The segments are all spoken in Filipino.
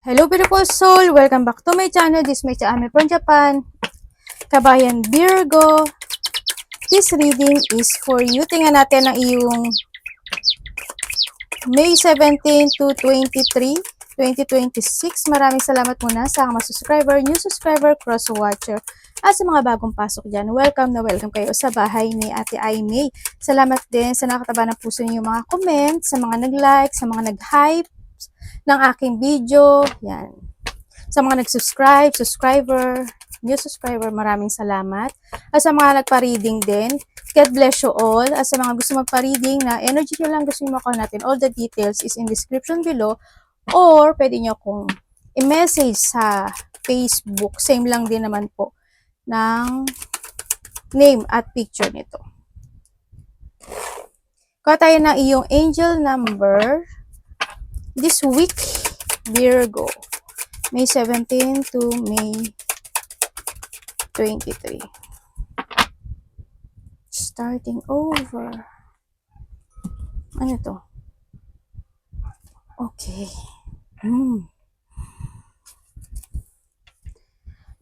Hello beautiful soul! Welcome back to my channel. This is my channel from Japan. Kabayan Virgo. This reading is for you. Tingnan natin ang iyong May 17 to 23, 2026. Maraming salamat muna sa mga subscriber, new subscriber, cross-watcher, at sa mga bagong pasok dyan. Welcome na welcome kayo sa bahay ni Ate Aimee. Salamat din sa nakataba ng puso niyo mga comments, sa mga nag-like, sa mga nag-hype ng aking video. Yan. Sa mga nag-subscribe, new subscriber, maraming salamat. At sa mga nagpa-reading din, God bless you all. At sa mga gusto magpa-reading na energy nyo lang gusto nyo makuha natin, all the details is in description below. Or pwede nyo akong i-message sa Facebook. Same lang din naman po ng name at picture nito. Kuha tayo ng iyong angel number this week, Virgo. May 17 to May 23. Starting over. Ano to? Okay.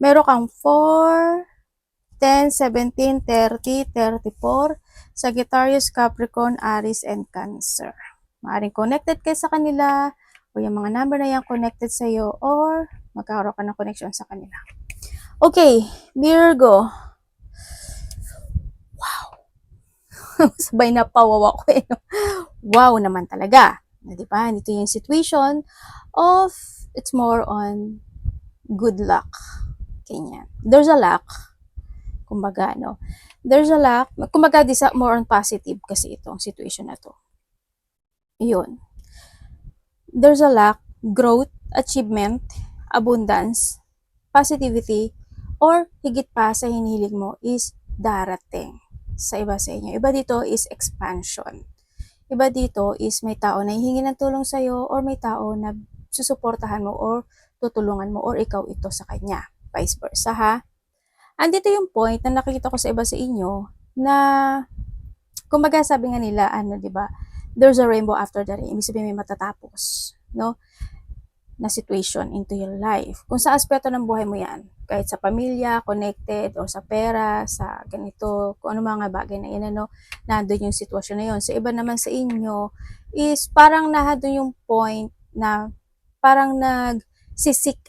Meron kang 4, 10, 17, 30, 34, Sagittarius, Capricorn, Aries, and Cancer. Maaring connected kayo sa kanila, o yung mga number na yan connected sa iyo, or magkakaroon ka ng connection sa kanila. Okay, Virgo. Wow. Sabay na pawawa ko eh. Wow naman talaga. Diba? Ito yung situation of, it's more on good luck. Ganyan. There's a luck. Kumbaga, no? There's a luck. Kumbaga, more on positive kasi itong situation na to. Yun. There's a luck, growth, achievement, abundance, positivity, or higit pa sa hinihiling mo is darating sa iba sa inyo. Iba dito is expansion. Iba dito is may tao na hihingi ng tulong sa'yo, or may tao na susuportahan mo or tutulungan mo, or ikaw ito sa kanya. Vice versa, ha? Andito yung point na nakikita ko sa iba sa inyo na, kumbaga sabi nga nila, di ba, there's a rainbow after the rain. Ibig sabihin may matatapos, no? Na situation into your life. Kung sa aspeto ng buhay mo yan, kahit sa pamilya, connected, or sa pera, sa ganito, kung ano mga bagay na yan, nandun yung sitwasyon na yun. Sa iba naman sa inyo, is parang nahadun yung point na parang seek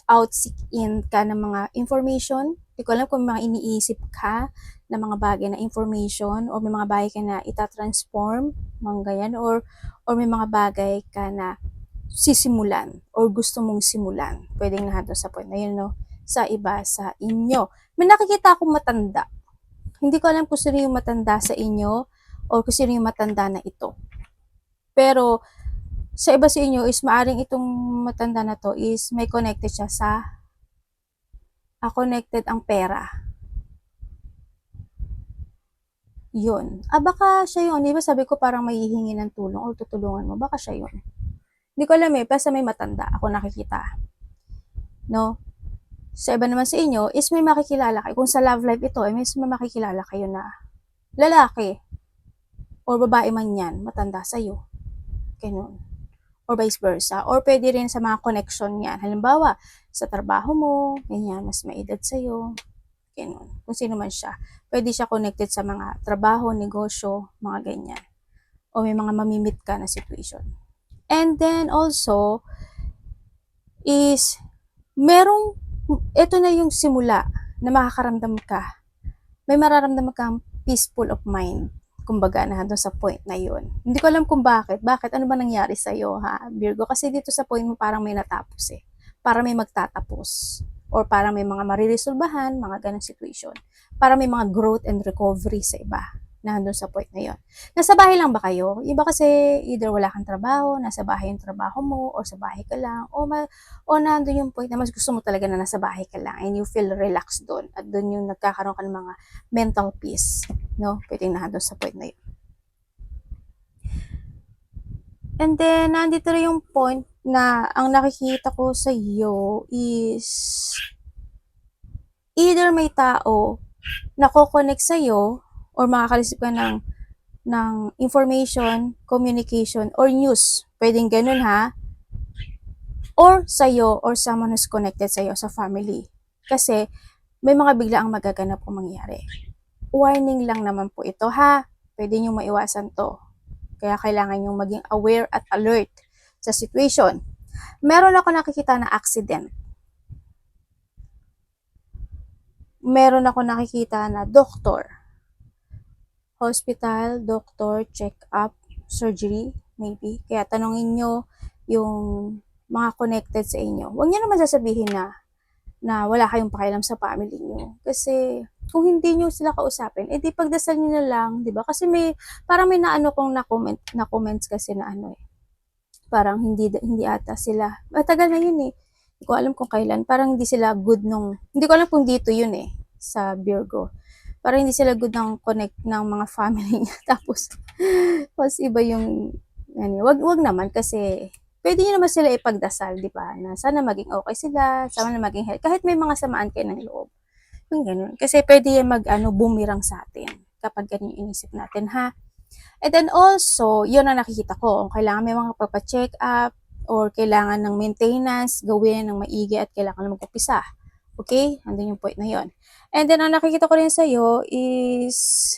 in ka ng mga information. Hindi ko alam kung mga iniisip ka na mga bagay na information, o may mga bagay ka na itatransform, mga ganyan, or may mga bagay ka na sisimulan or gusto mong simulan. Pwedeng nahado sa point na yun, no? Sa iba sa inyo. May nakikita akong matanda. Hindi ko alam kung sino yung matanda sa inyo o kung sino yung matanda na ito. Pero sa iba sa inyo is maaring itong matanda na to is may connected siya sa connected ang pera. Yun. Baka siya yun. Di ba sabi ko parang may hihingi ng tulong o tutulungan mo. Baka siya yun. Hindi ko alam basta may matanda ako nakikita. No? Sa iba naman sa inyo, is may makikilala kayo. Kung sa love life ito, may makikilala kayo na lalaki or babae man yan, matanda sa'yo. Ganun. Or vice versa. Or pwede rin sa mga connection yan. Halimbawa, sa trabaho mo, ganyan, mas maedad sa'yo. Ganun. Kung sino man siya. Pwede siya connected sa mga trabaho, negosyo, mga ganyan. O may mga mamimit ka na situation. And then also, is, ito na yung simula na makakaramdam ka. May mararamdaman kang peaceful of mind. Kumbaga, nandun sa point na yun. Hindi ko alam kung bakit. Bakit? Ano ba nangyari sa'yo, ha, Virgo? Kasi dito sa point mo parang may natapos eh. Para may magtatapos. Or parang may mga mariresolbahan, mga ganang situation. Para may mga growth and recovery sa iba. Nandun sa point na yun. Nasa bahay lang ba kayo? Iba kasi either wala kang trabaho, nasa bahay yung trabaho mo, or sa bahay ka lang, o nandun yung point na mas gusto mo talaga na nasa bahay ka lang and you feel relaxed doon. At doon yung nagkakaroon ka ng mga mental peace. No? Pwedeng nandun sa point na yun. And then, nandito rin yung point na ang nakikita ko sa iyo is either may tao na ko-connect sa iyo or makakareceive ka ng information, communication, or news. Pwedeng ganun, ha? or sa'yo or someone who's connected sa'yo sa family. Kasi may mga biglaang magaganap o mangyari. Warning lang naman po ito ha. Pwede nyo maiwasan to. Kaya kailangan nyo maging aware at alert sa situation. Meron ako nakikita na accident. Meron ako nakikita na doktor. Hospital, doctor, check-up, surgery, maybe. Kaya tanongin nyo yung mga connected sa inyo. Huwag nyo naman sasabihin na wala kayong pakialam sa family nyo. Kasi kung hindi nyo sila kausapin, edi pagdasal nyo na lang, di ba? Kasi parang may naano kong na comments kasi na parang hindi ata sila. Matagal na yun eh. Hindi ko alam kung kailan. Parang hindi sila good hindi ko alam kung dito yun eh, sa Virgo. Parang hindi sila good ng connect ng mga family niya. Tapos iba yung, wag naman kasi pwede nyo naman sila ipagdasal, di ba? Na sana maging okay sila, sana maging healthy. Kahit may mga samaan kayo ng loob. Yung ganun. Kasi pwede yan bumirang sa atin kapag ganyan inisip natin, ha? And then also, yun ang nakikita ko. Kung kailangan may mga papacheck up or kailangan ng maintenance, gawin ng maigi at kailangan na mag-upisa. Okay? Andun yung point na yun. And then, ang nakikita ko rin sa'yo is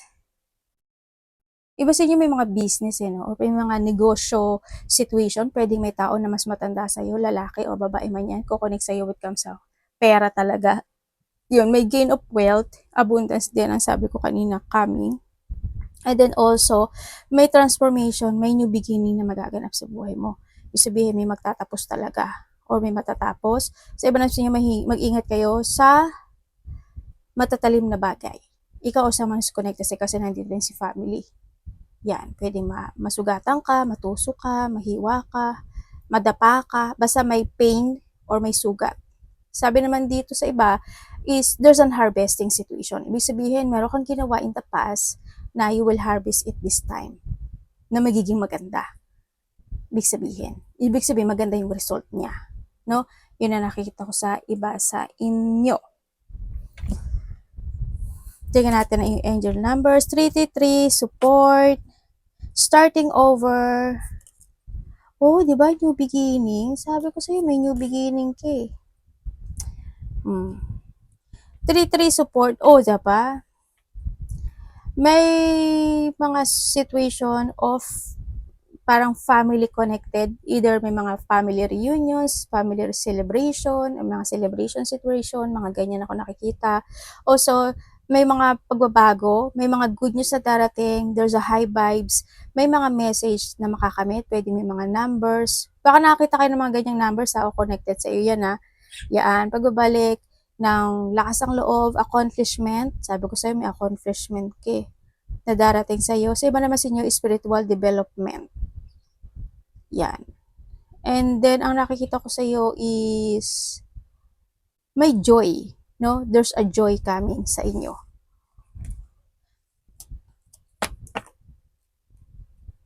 iba sa inyo may mga business no? O may mga negosyo situation, pwedeng may tao na mas matanda sa'yo, lalaki o babae man yan, kukonek sa'yo with comes sa pera talaga. Yun, may gain of wealth, abundance din ang sabi ko kanina, coming. And then also, may transformation, may new beginning na magaganap sa buhay mo. Ibig sabihin, may magtatapos talaga or may matatapos. Sa iba na niyo, mag-ingat kayo sa matatalim na bagay. Ikaw o sa mas connected kasi nandito din si family. Yan, pwedeng masugatan ka, matusok ka, mahiwa ka, madapa ka, basta may pain or may sugat. Sabi naman dito sa iba is there's an harvesting situation. Ibig sabihin, meron kang ginawa in the past na you will harvest it this time na magiging maganda. Ibig sabihin maganda yung result niya. No? Yun na nakikita ko sa iba sa inyo. Tingnan natin na yung angel numbers. 333, support, starting over. Oh, di ba? New beginning. Sabi ko sa'yo, may new beginning ka eh. 3-3 support. Oh, diba? May mga situation of parang family connected. Either may mga family reunions, family celebration, mga celebration situation, mga ganyan ako nakikita. Also, may mga pagbabago, may mga good news na darating, there's a high vibes, may mga message na makakamit, pwede may mga numbers. Baka nakakita kayo ng mga ganyang numbers o connected sa iyo yan Yan, pagbabalik ng lakas ng loob, accomplishment. Sabi ko sa'yo, may accomplishment na darating sa'yo. Sa iba naman sa inyo, spiritual development. Yan. And then, ang nakikita ko sa'yo is may joy. No? There's a joy coming sa inyo.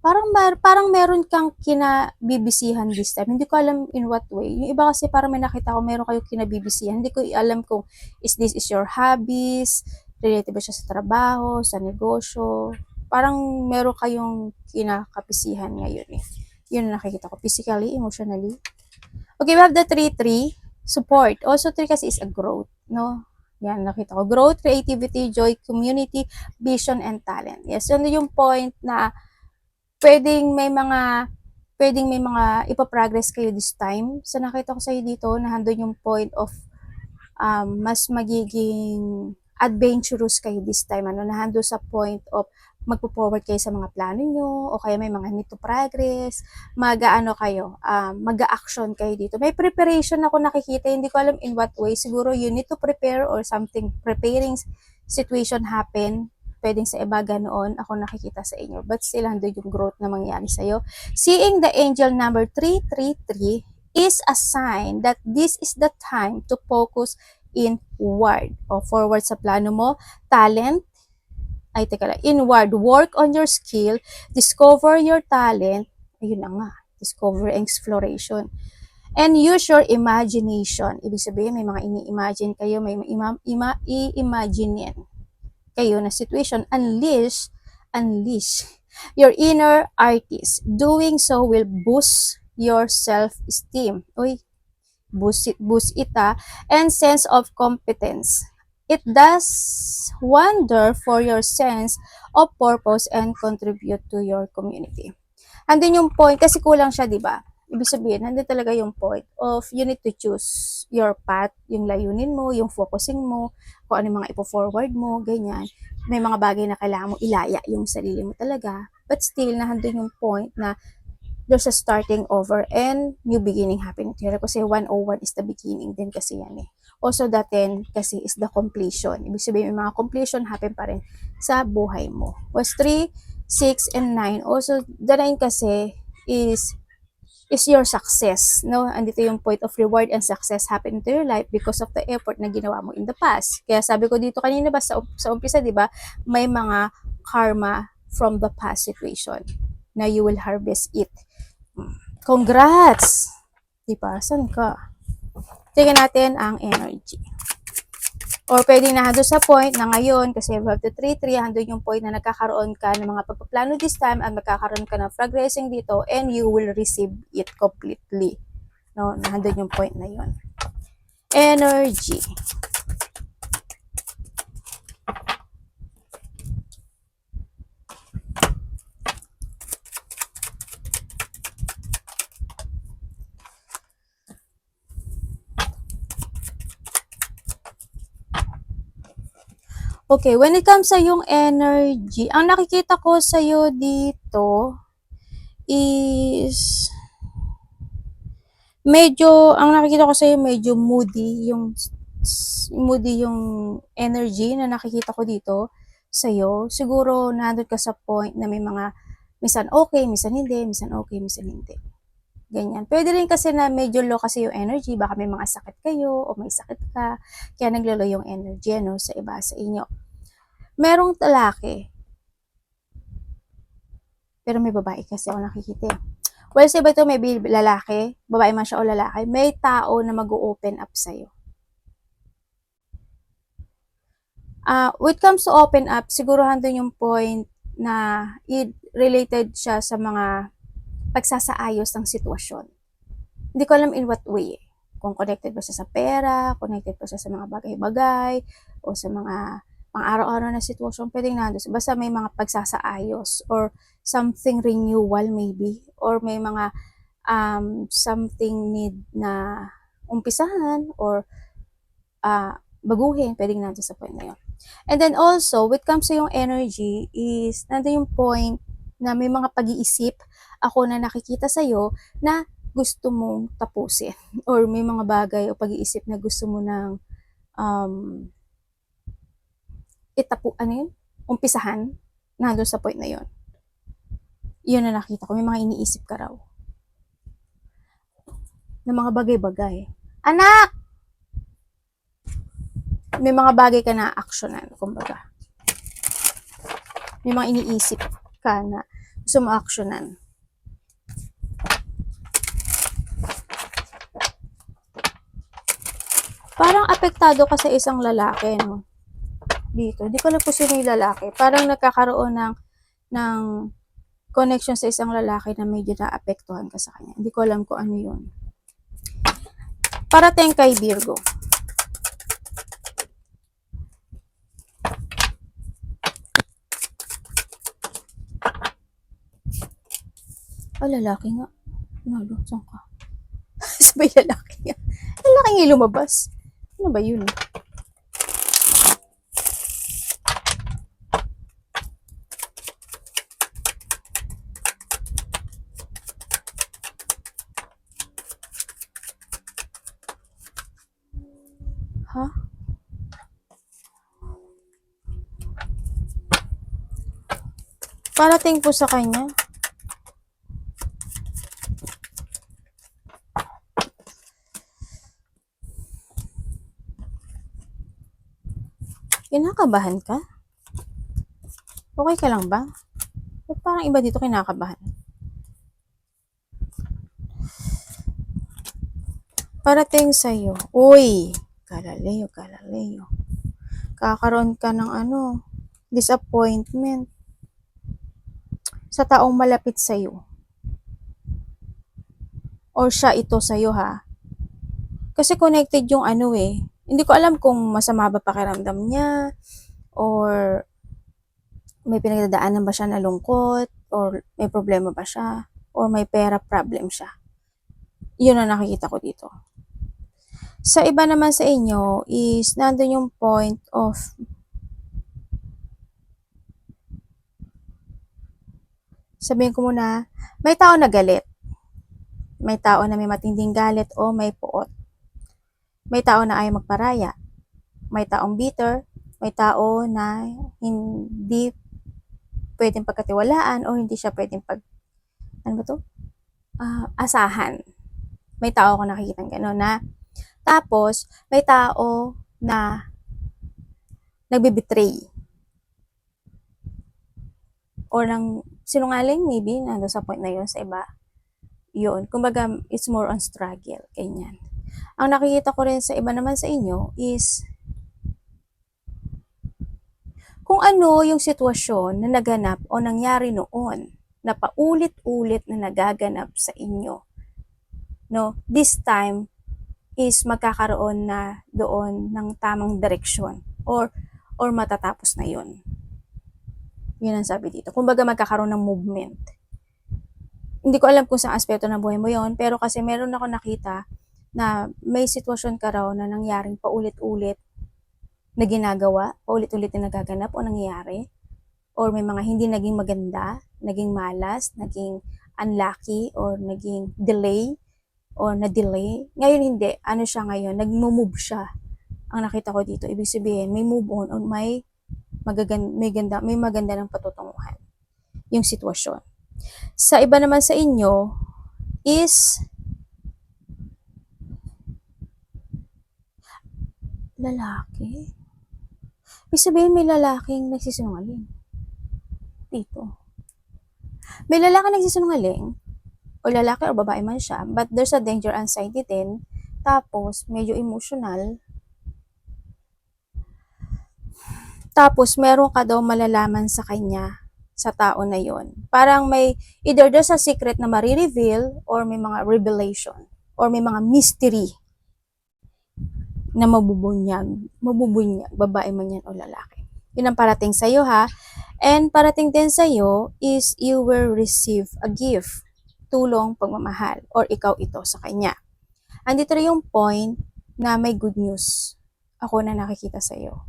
Parang meron kang kinabibisihan this time. Hindi ko alam in what way. Yung iba kasi parang may nakita ko meron kayong kinabibisihan. Hindi ko alam kung this is your hobbies, related ba siya sa trabaho, sa negosyo. Parang meron kayong kinakapisihan ngayon eh. Yun ang nakikita ko. Physically, emotionally. Okay, we have the 3-3. Support. Also, 3 kasi is a growth. No? Yan, nakita ko. Growth, creativity, joy, community, vision, and talent. Yes, yun yung point na pwedeng may mga ipaprogress kayo this time. So, nakita ko sa'yo dito na handon yung point of mas magiging adventurous kayo this time. Nahando sa point of magpo-forward kayo sa mga plano nyo o kaya may mga need to progress. Mag-action kayo dito. May preparation ako nakikita. Hindi ko alam in what way. Siguro you need to prepare or something preparing situation happen. Pwedeng sa iba ganoon ako nakikita sa inyo. But still, hando yung growth na mangyayari sa'yo. Seeing the angel number 333 is a sign that this is the time to focus inward o forward sa plano mo, talent, inward, work on your skill, discover your talent, ayun na nga, discover exploration, and use your imagination. Ibig sabihin, may mga ini-imagine kayo, may i-imagine kayo na situation, unleash your inner artist. Doing so will boost your self-esteem. Uy, boost it, and sense of competence. It does wonder for your sense of purpose and contribute to your community. Andun yung point, kasi kulang siya, di ba? Ibig sabihin, nandun talaga yung point of you need to choose your path, yung layunin mo, yung focusing mo, kung ano yung mga ipo-forward mo, ganyan. May mga bagay na kailangan mo ilaya yung sarili mo talaga. But still, nandun yung point na there's a starting over and new beginning happening here. Kasi 101 is the beginning din kasi yan eh. Also, the 10 kasi is the completion. Ibig sabihin, may mga completion happen pa rin sa buhay mo. Was 3, 6, and 9. Also, the 9 kasi is your success, no? Andito yung point of reward and success happen to your life because of the effort na ginawa mo in the past. Kaya sabi ko dito kanina ba sa umpisa, di ba, may mga karma from the past situation na you will harvest it. Congrats! Di ba? Saan ka? Tingnan natin ang energy. Or pwede na doon sa point na ngayon, kasi you have to 3-3, handun yung point na nagkakaroon ka ng mga pagpaplano this time at magkakaroon ka ng progressing dito and you will receive it completely. No, nandun yung point na yun. Energy. Okay, when it comes sa yung energy, ang nakikita ko sa iyo dito is medyo, ang nakikita ko sa iyo medyo moody yung energy na nakikita ko dito sa iyo. Siguro nandun ka sa point na may mga minsan okay, minsan hindi, minsan okay, minsan hindi. Ganyan. Pwede rin kasi na medyo low kasi yung energy, baka may mga sakit kayo o may sakit ka, kaya naglolo yung energy ano, sa iba sa inyo. Merong lalaki, pero may babae kasi ako nakikita. Well, sa iba ito may lalaki, babae man siya o lalaki, may tao na mag-open up sa'yo. When it comes to open up, siguro handun yung point na related siya sa mga pagsasaayos ng sitwasyon. Hindi ko alam in what way. Kung connected ba siya sa pera, connected ba siya sa mga bagay-bagay, o sa mga pang-araw-araw na sitwasyon, pwedeng nandun. Basta may mga pagsasaayos or something renewal maybe, or may mga something need na umpisahan or baguhin, pwedeng nandun sa point na yun. And then also, when it comes to yung energy is, nandun yung point na may mga pag-iisip ako na nakikita sa'yo na gusto mong tapusin. Or may mga bagay o pag-iisip na gusto mo ng umpisahan, nandun sa point na yun. Yun na nakita ko, may mga iniisip ka raw. Na mga bagay-bagay. Anak! May mga bagay ka na aksyonan, kumbaga. May mga iniisip ka na gusto mo aksyonan. Parang apektado ka sa isang lalaki, no? Dito. Hindi ko alam kung sino yung lalaki. Parang nagkakaroon ng connection sa isang lalaki na medyo naapektuhan ka sa kanya. Hindi ko alam kung ano yun. Parating kay Virgo. Lalaki nga. Nalo, saan ka? Sabay lalaki nga. Lalaki nga lumabas. Ano ba yun? Ha? Parating po sa kanya. Kinakabahan ka? Okay ka lang ba? Ba't parang iba dito kinakabahan? Parating sa'yo. Uy! Galileo. Kakaroon ka ng disappointment sa taong malapit sa'yo. Or siya ito sa'yo ha. Kasi connected yung ano eh. Hindi ko alam kung masama ba pakiramdam niya or may pinagdadaanan ba siya na lungkot or may problema ba siya or may pera problem siya. Yun ang nakikita ko dito. Sa iba naman sa inyo is nandun yung point of sabihin ko muna, may tao na galit. May tao na may matinding galit o may puot. May tao na ayaw magparaya. May taong bitter. May tao na hindi pwedeng pagkatiwalaan o hindi siya pwedeng ano ba to? Asahan. May tao ko nakikita gano'n na. Tapos, may tao na nagbibetray. Or ng sinungaling maybe, nandun sa point na yun sa iba. Yun. Kumbaga, it's more on struggle. Ganyan. Ang nakikita ko rin sa iba naman sa inyo is kung ano yung sitwasyon na naganap o nangyari noon na paulit-ulit na nagaganap sa inyo. No? This time is magkakaroon na doon ng tamang direksyon or matatapos na yun. Yun ang sabi dito. Kumbaga magkakaroon ng movement. Hindi ko alam kung saan aspeto ng buhay mo yon, pero kasi meron ako nakita na may sitwasyon ka raw na nangyaring paulit-ulit na ginagawa, paulit-ulit na nagaganap o nangyayari, or may mga hindi naging maganda, naging malas, naging unlucky, or naging delay, or na-delay. Ngayon hindi, ano siya ngayon, nag-move siya. Ang nakita ko dito, ibig sabihin, may move on, or may maganda ng patutunguhan yung sitwasyon. Sa iba naman sa inyo is lalaki. Ibig sabihin may lalaking nagsisinungaling dito. May lalaking nagsisinungaling o lalaki o babae man siya, but there's a danger anxiety din. Tapos medyo emotional. Tapos meron ka daw malalaman sa kanya, sa tao na yon. Parang may, either there's a secret na marireveal or may mga revelation or may mga mystery na mabubunyag, babae man yan o lalaki. Yun ang parating sa'yo ha. And parating din sa'yo is you will receive a gift, tulong, pagmamahal, or ikaw ito sa kanya. Andito rin yung point na may good news ako na nakikita sa'yo.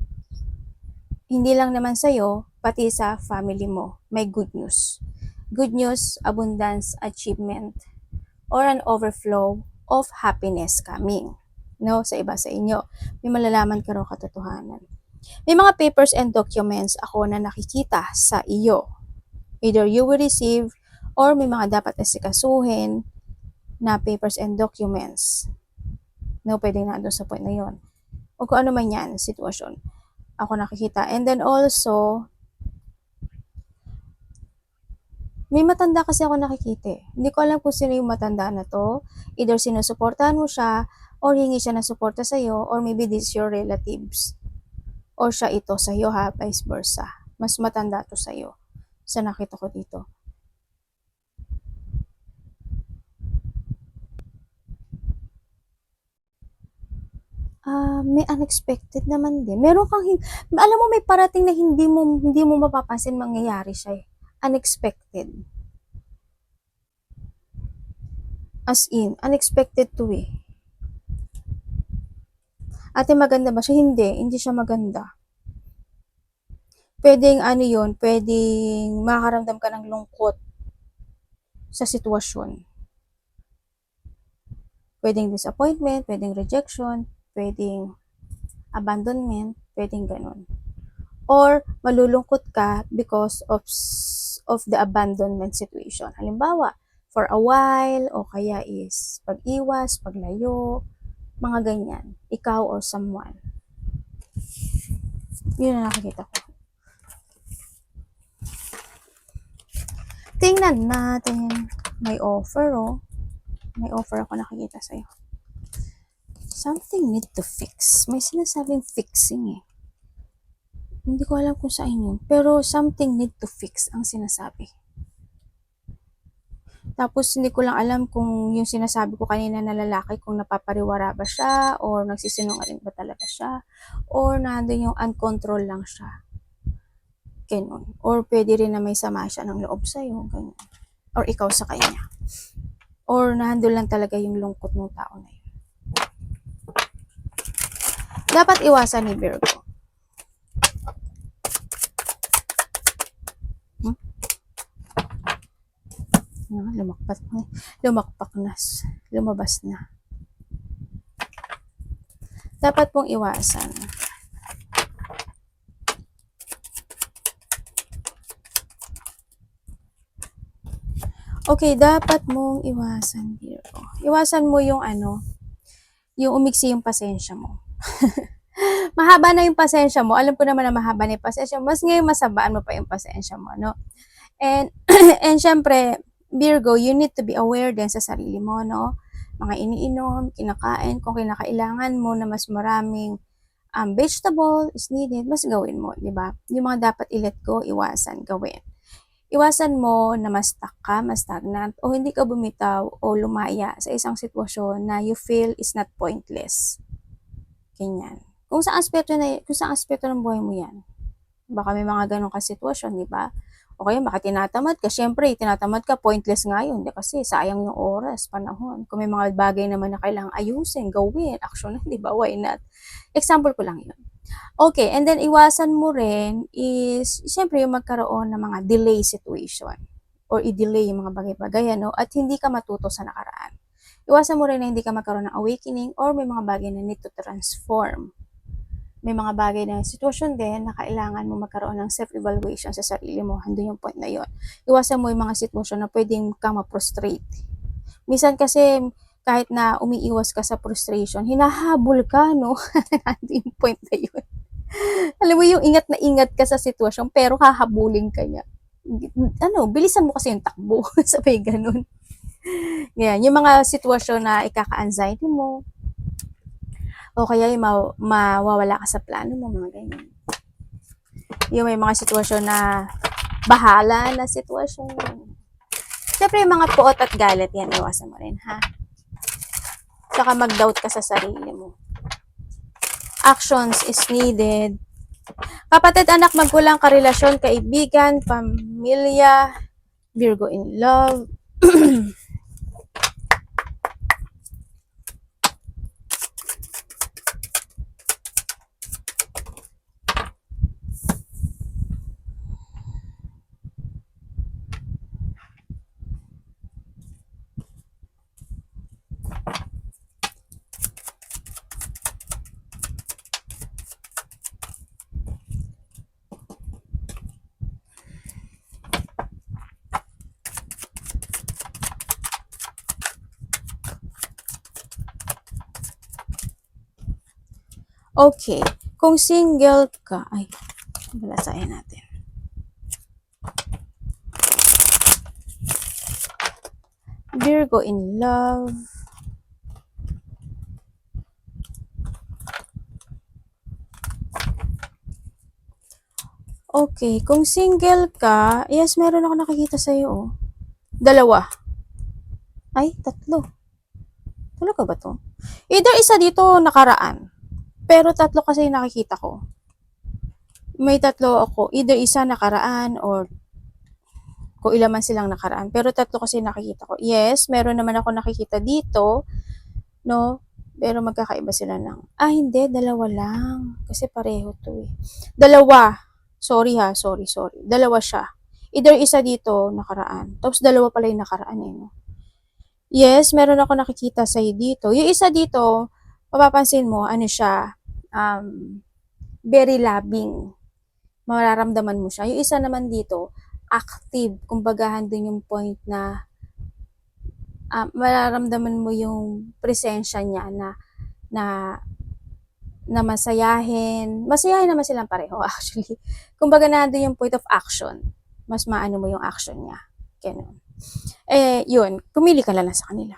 Hindi lang naman sa'yo, pati sa family mo, may good news. Good news, abundance, achievement, or an overflow of happiness coming. No, sa iba sa inyo. May malalaman ka raw katotohanan. May mga papers and documents ako na nakikita sa iyo. Either you will receive or may mga dapat asikasuhin na papers and documents. No, pwedeng nandun sa point na yon. O kung ano man yan, sitwasyon. Ako nakikita. And then also, may matanda kasi ako nakikita. Hindi ko alam kung sino yung matanda na to. Either sinusuportahan mo siya, or hingi siya ng suporta sa'yo, or maybe this your relatives. Or siya ito sa'yo ha, vice versa. Mas matanda to sa'yo. Sa nakita ko dito. May unexpected naman din. Meron kang, alam mo may parating na hindi mo mapapansin mangyayari siya eh. Unexpected. As in, unexpected to eh. Ate, maganda ba siya? Hindi siya maganda. Pwedeng ano yun, pwedeng makaramdam ka ng lungkot sa sitwasyon. Pwedeng disappointment, pwedeng rejection, pwedeng abandonment, pwedeng ganun. Or malulungkot ka because of the abandonment situation. Halimbawa, for a while, o kaya is pag-iwas, paglayo, mga ganyan. Ikaw or someone. Yun ang nakikita ko. Tingnan natin. May offer oh. May offer ako nakikita sa'yo. Something need to fix. May sinasabing fixing eh. Hindi ko alam kung saan yun. Pero something need to fix ang sinasabi. Tapos hindi ko lang alam kung yung sinasabi ko kanina na lalaki kung napapariwara ba siya or nagsisinungaling ba talaga siya or nandun yung uncontrol lang siya. Ganun. Or pwede rin na may sama siya ng loob sa'yo. Ganun. Or ikaw sa kanya. Or nandun lang talaga yung lungkot ng tao na yun. Dapat iwasan ni Virgo. Lumakpak na. Lumabas na. Dapat pong iwasan. Okay, dapat mong iwasan, Virgo. Iwasan mo yung yung umiksi yung pasensya mo. Mahaba na yung pasensya mo. Alam ko naman na mahaba na yung pasensya mo. Mas ngayon masabaan mo pa yung pasensya mo, no? And, and syempre, Virgo, you need to be aware din sa sarili mo, no? Mga iniinom, kinakain, kung kinakailangan mo na mas maraming vegetable is needed, mas gawin mo, di ba? Yung mga dapat i-let go, iwasan, gawin. Iwasan mo na ma-stuck ka, ma-stagnant, o hindi ka bumitaw o lumaya sa isang sitwasyon na you feel is not pointless. Ganyan. Kung sa aspeto ng buhay mo yan, baka may mga ganun ka sitwasyon, di ba? O kaya baka tinatamad ka, syempre, tinatamad ka, pointless nga yun, di kasi sayang yung oras, panahon. Kung may mga bagay naman na kailangang ayusin, gawin, action, di ba? Why not? Example ko lang yun. Okay, and then iwasan mo rin is, syempre, yung magkaroon ng mga delay situation or i-delay yung mga bagay-bagay, ano, at hindi ka matuto sa nakaraan. Iwasan mo rin na hindi ka magkaroon ng awakening or may mga bagay na need to transform. May mga bagay na sitwasyon din na kailangan mo magkaroon ng self-evaluation sa sarili mo. Handun yung point na yon. Iwasan mo yung mga sitwasyon na pwedeng ka ma-frustrate. Minsan kasi, kahit na umiiwas ka sa frustration, hinahabol ka, no? Handun yung point na yun. Alam mo yung ingat na ingat ka sa sitwasyon, pero hahabulin ka niya. Bilisan mo kasi yung takbo. Sabay ganun. Yan, yung mga sitwasyon na ikaka-anxiety mo, o kaya yung mawawala ka sa plano mo, mga ganyan. Yung may mga sitwasyon na bahala na sitwasyon. Siyempre, yung mga puot at galit, yan, iwasan mo rin, ha? Saka mag-doubt ka sa sarili mo. Actions is needed. Kapatid, anak, magulang, karelasyon, kaibigan, pamilya, Virgo in love. Okay, kung single ka, ay, balasahin natin. Virgo in love. Okay, kung single ka, yes, meron ako nakikita sa'yo, oh. 2. Ay, 3. Talaga ba to? Either isa dito nakaraan, pero 3 kasi nakikita ko. May 3 ako. Either isa nakaraan or kung ilan man silang nakaraan. Pero 3 kasi nakikita ko. Yes, meron naman ako nakikita dito, no? Pero magkakaiba sila ng, hindi, 2 lang. Kasi pareho to eh. 2. Sorry ha, sorry. 2 siya. Either isa dito nakaraan. Tapos 2 pala yung nakaraan eh, no? Yes, meron ako nakikita sa'yo dito. Yung isa dito, mapapansin mo, siya, very loving. Mararamdaman mo siya. Yung isa naman dito, active. Kumbaga, handun yung point na mararamdaman mo yung presensya niya na masayahin. Masayahin naman silang pareho, actually. Kumbaga, nandun yung point of action. Mas maano mo yung action niya. Ganun. Yun, pumili ka lang sa kanila.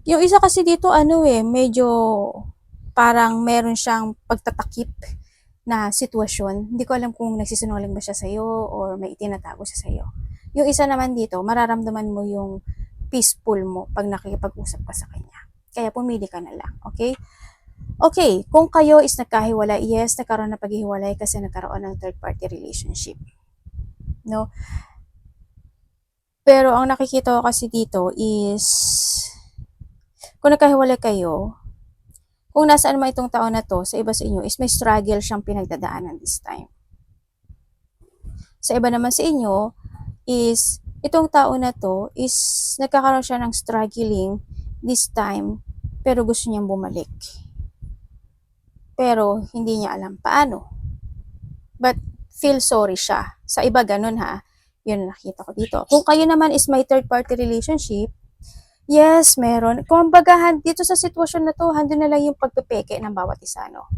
Yung isa kasi dito, medyo parang meron siyang pagtatakip na sitwasyon. Hindi ko alam kung nagsisinungaling ba siya sa'yo or may itinatago siya sa'yo. Yung isa naman dito, mararamdaman mo yung peaceful mo pag nakikipag-usap ka sa kanya. Kaya pumili ka na lang, okay? Okay, kung kayo is nagkahiwalay, yes, nagkaroon na paghihiwalay kasi nagkaroon ng third party relationship. No? Pero ang nakikita ko kasi dito is kung nagkahiwalay kayo, kung nasaan man itong taon na to sa iba sa inyo is may struggle siyang pinagdadaanan this time. Sa iba naman sa inyo is itong tao na to is nagkakaroon siya ng struggling this time pero gusto niyang bumalik. Pero hindi niya alam paano. But feel sorry siya. Sa iba ganun ha. Yun nakita ko dito. Kung kayo naman is may third party relationship, yes, meron. Kung bagahan dito sa sitwasyon na to, hando na lang yung pagpepeke ng bawat isa, no?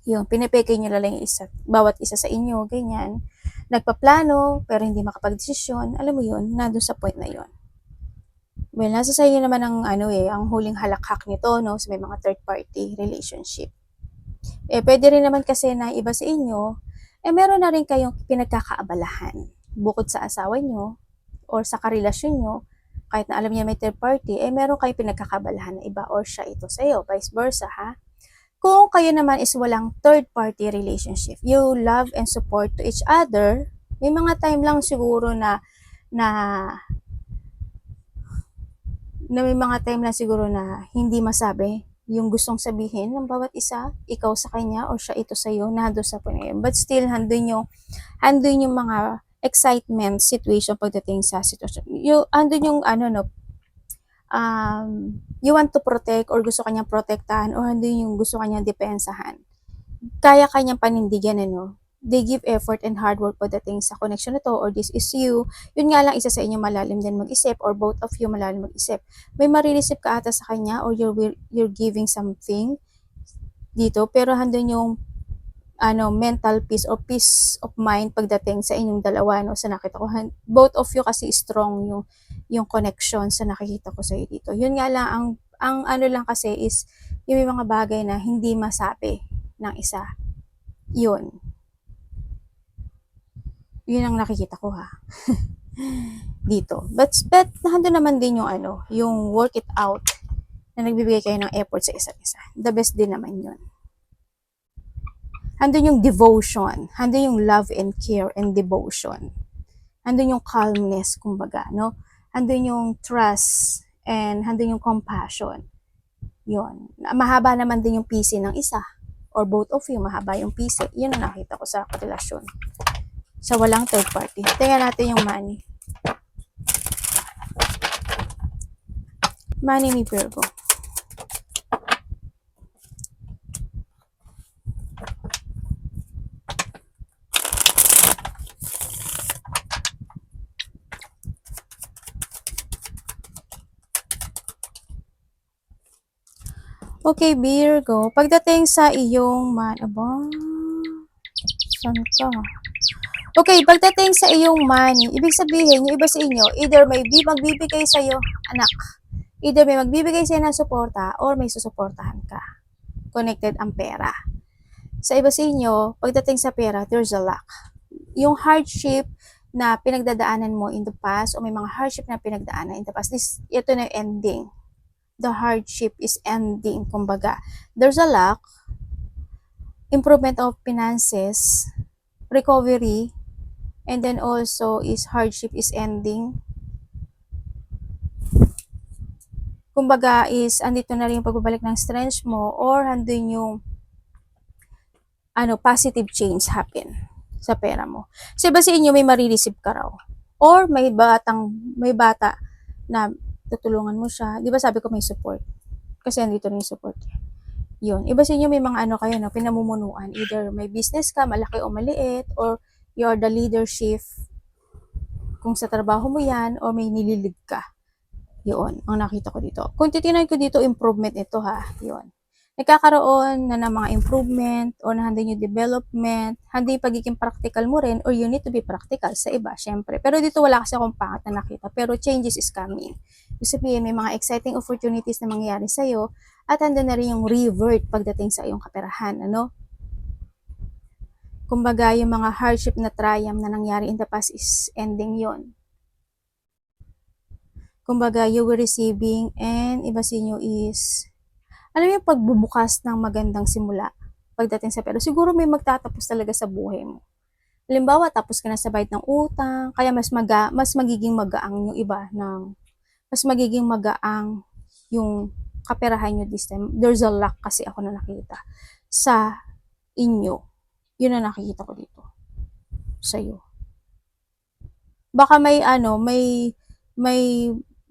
Yung pinepeke nyo na lang yung isa, bawat isa sa inyo, ganyan. Nagpaplano, pero hindi makapag-desisyon. Alam mo yun, nandun sa point na yun. Well, nasa sa inyo naman ang ang huling halakhak nito, no, sa may mga third party relationship. Pwede rin naman kasi na iba sa inyo, meron na rin kayong pinagkakaabalahan. Bukod sa asawa nyo, or sa karelasyon nyo, kahit na alam niya may third party, meron kayong pinagkakabalahan na iba or siya ito sa'yo, vice versa ha. Kung kayo naman is walang third party relationship, you love and support to each other, may mga time lang siguro na may mga time lang siguro na hindi masabi yung gustong sabihin ng bawat isa, ikaw sa kanya or siya ito sa'yo, nandun sa point na yun. But still, handun yung mga excitement situation pagdating sa sitwasyon. Andun yung you want to protect or gusto kanyang protektahan or andun yung gusto kanyang depensahan. Kaya kanyang panindigan, they give effort and hard work pagdating sa connection na to or this is you. Yun nga lang, isa sa inyo malalim din mag-isip or both of you malalim mag-isip. May marireceive ka ata sa kanya or you're giving something dito pero handun yung mental peace or peace of mind pagdating sa inyong dalawa, no, sa nakita ko. Both of you kasi strong yung connection sa nakikita ko sa iyo dito. Yun nga lang, ang lang kasi is yung mga bagay na hindi masabi ng isa. Yun ang nakikita ko ha. Dito. But nandun naman din yung work it out na nagbibigay kayo ng effort sa isa't isa. The best din naman yun. Handun yung devotion, handun yung love and care and devotion. Handun yung calmness, kumbaga, no? Handun yung trust and handun yung compassion. Yun. Mahaba naman din yung PC ng isa or both of you, mahaba yung PC. Yun ang nakita ko sa relasyon. Sa walang third party. Tingnan natin yung money. Money ni Virgo. Okay, Virgo. Pagdating sa iyong saan ka? Okay, pagdating sa iyong money, ibig sabihin, yung iba sa inyo, either may magbibigay sa'yo, anak, either may magbibigay sa'yo ng suporta or may susuportahan ka. Connected ang pera. Sa iba sa inyo, pagdating sa pera, there's a lack. Yung hardship na pinagdadaanan mo in the past o may mga hardship na pinagdaanan in the past, ito na yung ending. The hardship is ending, kumbaga. There's a lack, improvement of finances, recovery, and then also is hardship is ending. Kumbaga is andito na rin yung pagbabalik ng strength mo or andun yung positive change happen sa pera mo. So iba sa inyo may marireceive ka raw or may bata na tutulungan mo siya. Di ba sabi ko may support? Kasi andito rin yung support. Yun. Iba sa inyo may mga kayo na pinamumunuan. Either may business ka, malaki o maliit, or you're the leadership kung sa trabaho mo yan, or may nililid ka. Yun, ang nakita ko dito. Kung titingnan ko dito, improvement ito ha. Yun. Nagkakaroon na ng mga improvement or nandun yung development, handi pagiging practical mo rin or you need to be practical sa iba, syempre. Pero dito wala kasi akong pangat na nakita, pero changes is coming. Ibig sabihin, may mga exciting opportunities na mangyayari sa'yo at handa na rin yung revert pagdating sa iyong kaperahan, Kumbaga, yung mga hardship na triumph na nangyari in the past is ending yon. Kumbaga, you were receiving and iba sa inyo is, alam mo yung pagbubukas ng magandang simula pagdating sa pera. Siguro may magtatapos talaga sa buhay mo. Halimbawa, tapos ka na sa bayad ng utang, kaya mas magiging magaang yung iba ng, mas magiging magaang yung kaperahan nyo this time. There's a luck kasi ako na nakita sa inyo. Yun na nakikita ko dito sa'yo. Baka may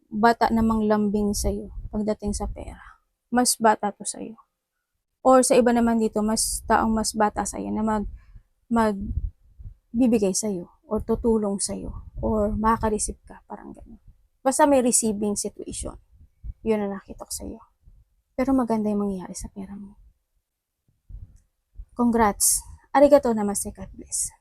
bata namang lambing sa'yo pagdating sa pera. Mas bata to sa'yo. Or sa iba naman dito, mas taong mas bata sa'yo na magbibigay sa'yo or tutulong sa'yo or makaka-receive ka, parang gano'n. Basta may receiving situation. Yun na nakita ko sa'yo. Pero maganda yung mangyayari sa pera mo. Congrats. Arigato namaste, God bless.